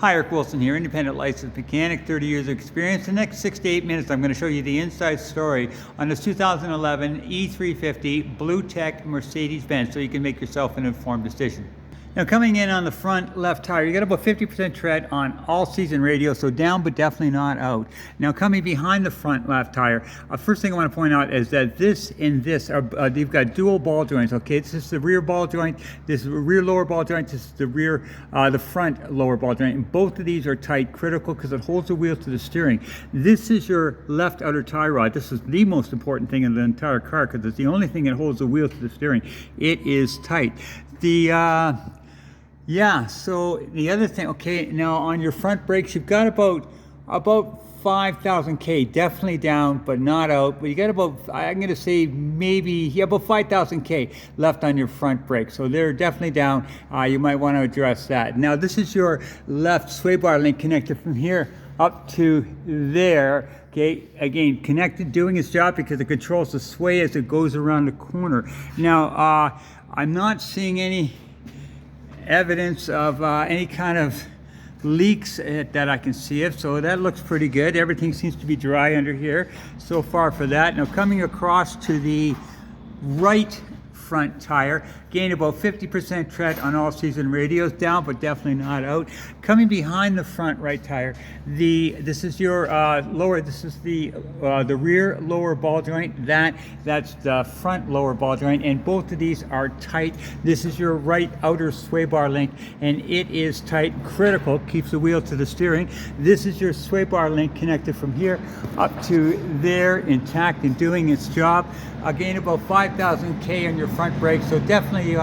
Hi, Eric Wilson here, independent licensed mechanic, 30 years of experience. The next 6 to 8 minutes, I'm going to show you the inside story on this 2011 E350 Bluetec Mercedes-Benz so you can make yourself an informed decision. Now, coming in on the front left tire, you got about 50% tread on all-season radio, so down but definitely not out. Now, coming behind the front left tire, first thing I want to point out is that this and this are they've got dual ball joints. Okay, this is the rear ball joint, this is the rear lower ball joint, this is the front lower ball joint, and both of these are tight, critical because it holds the wheel to the steering. This is your left outer tie rod. This is the most important thing in the entire car because it's the only thing that holds the wheel to the steering. It is tight. So the other thing, okay, now on your front brakes, you've got about 5,000 K, definitely down, but not out. But you got about, I'm going to say maybe, about 5,000 K left on your front brakes. So they're definitely down. You might want to address that. Now, this is your left sway bar link connected from here up to there. Okay, again, connected, doing its job because it controls the sway as it goes around the corner. Now, I'm not seeing any evidence of any kind of leaks that I can see of, so that looks pretty good. Everything seems to be dry under here so far for that. Now, coming across to the right front tire, gained about 50% tread on all season radios, down but definitely not out. Coming behind the front right tire, this is your the rear lower ball joint, that's the front lower ball joint, and both of these are tight. This is your right outer sway bar link, and it is tight, critical, keeps the wheel to the steering. This is your sway bar link connected from here up to there, intact and doing its job. Again, about 5,000 K on your front brakes, so definitely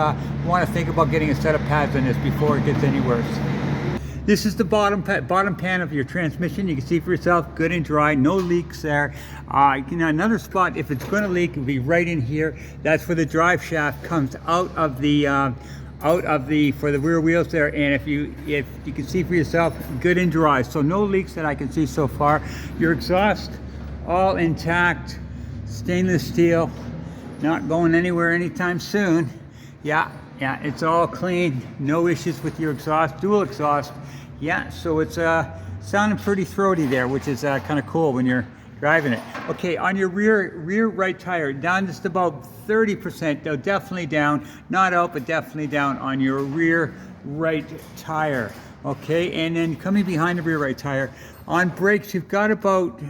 want to think about getting a set of pads on this before it gets any worse. This is the bottom pan of your transmission. You can see for yourself, good and dry, no leaks there. Another spot, if it's going to leak, it'll be right in here. That's where the drive shaft comes out of the for the rear wheels there, and if you can see for yourself, good and dry. So no leaks that I can see so far. Your exhaust, all intact, stainless steel, not going anywhere anytime soon. Yeah, it's all clean, no issues with your exhaust, dual exhaust. Yeah, so it's sounding pretty throaty there, which is kind of cool when you're driving it. Okay, on your rear right tire, down just about 30%, though definitely down, not out, but definitely down on your rear right tire. Okay, and then coming behind the rear right tire, on brakes, you've got about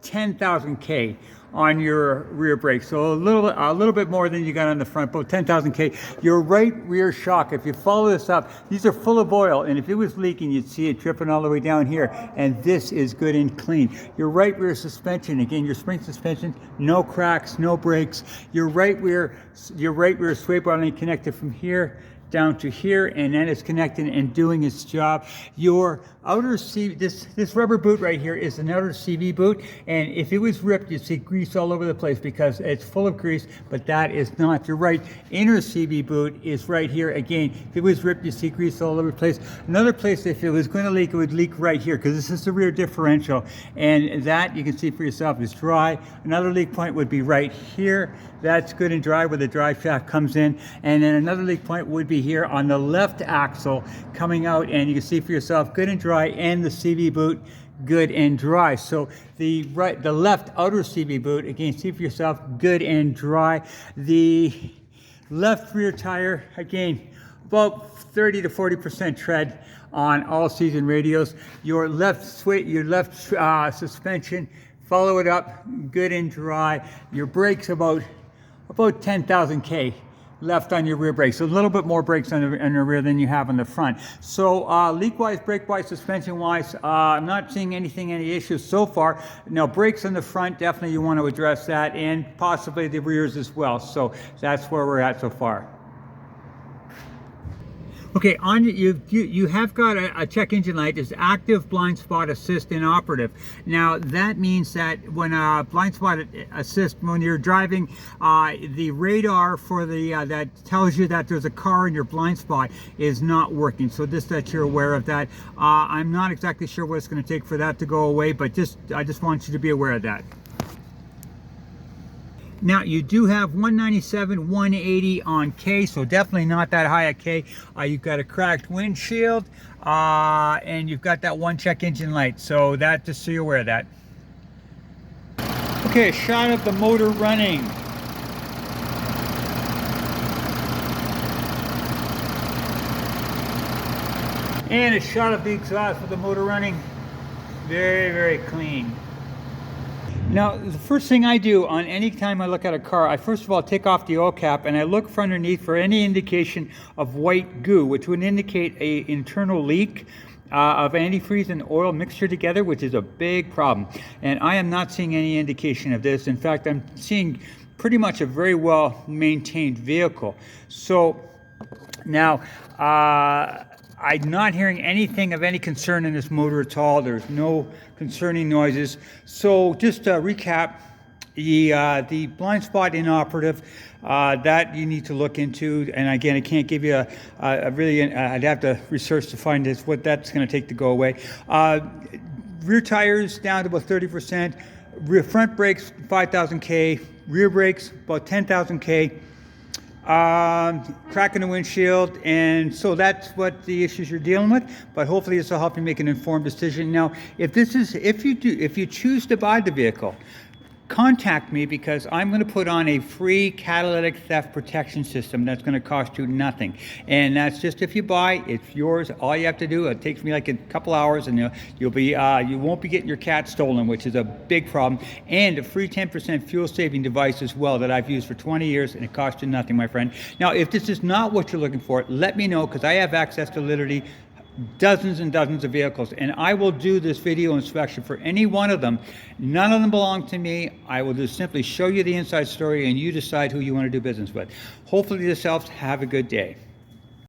10,000 K on your rear brakes, so a little bit more than you got on the front, about 10,000 K. Your right rear shock, if you follow this up, these are full of oil, and if it was leaking, you'd see it dripping all the way down here, and this is good and clean. Your right rear suspension, again, your spring suspension, no cracks, no breaks. Your right rear sway bar link connected from here down to here, and then it's connected and doing its job. Your outer this rubber boot right here is an outer CV boot, and if it was ripped, you'd see grease all over the place because it's full of grease, but that is not. Your right inner CV boot is right here. Again, if it was ripped, you see grease all over the place. Another place, if it was going to leak, it would leak right here because this is the rear differential, and that you can see for yourself is dry. Another leak point would be right here. That's good and dry where the drive shaft comes in, and then another leak point would be here on the left axle coming out, and you can see for yourself, good and dry, and the CV boot, good and dry. So the left outer CV boot, again, see for yourself, good and dry. The left rear tire, again, about 30 to 40% tread on all season radios. Your left suspension, follow it up, good and dry. Your brakes about 10,000 K left on your rear brakes, so a little bit more brakes on the rear than you have on the front. So leak-wise, brake-wise, suspension-wise, I'm not seeing any issues so far. Now, brakes on the front, definitely you want to address that, and possibly the rears as well. So that's where we're at so far. Okay, on you have got a check engine light is active blind spot assist inoperative. Now that means that when blind spot assist, when you're driving, the radar for the that tells you that there's a car in your blind spot is not working. So just that you're aware of that. I'm not exactly sure what it's going to take for that to go away, but I just want you to be aware of that. Now you do have 197, 180 on K, so definitely not that high at K. You've got a cracked windshield, and you've got that one check engine light, so that, just so you're aware of that. Okay, a shot of the motor running. And a shot of the exhaust with the motor running. Very, very clean. Now, the first thing I do on any time I look at a car, I first of all take off the oil cap and I look for underneath for any indication of white goo, which would indicate a internal leak of antifreeze and oil mixture together, which is a big problem. And I am not seeing any indication of this. In fact, I'm seeing pretty much a very well maintained vehicle. So now, I'm not hearing anything of any concern in this motor at all. There's no concerning noises. So just to recap, the blind spot inoperative, that you need to look into. And again, I can't give you a really, I'd have to research to find this, what that's going to take to go away. Rear tires down to about 30%. Rear front brakes, 5,000 K. Rear brakes, about 10,000 K. Crack in the windshield, and so that's what the issues you're dealing with. But hopefully this will help you make an informed decision. Now, if you choose to buy the vehicle, contact me, because I'm going to put on a free catalytic theft protection system that's going to cost you nothing. And that's just if you buy, it's yours. All you have to do, it takes me like a couple hours, and you won't be getting your cat stolen, which is a big problem. And a free 10% fuel saving device as well that I've used for 20 years, and it costs you nothing, my friend. Now, if this is not what you're looking for, let me know, because I have access to literally dozens and dozens of vehicles, and I will do this video inspection for any one of them. None of them belong to me. I will just simply show you the inside story, and you decide who you want to do business with. Hopefully this helps. Have a good day.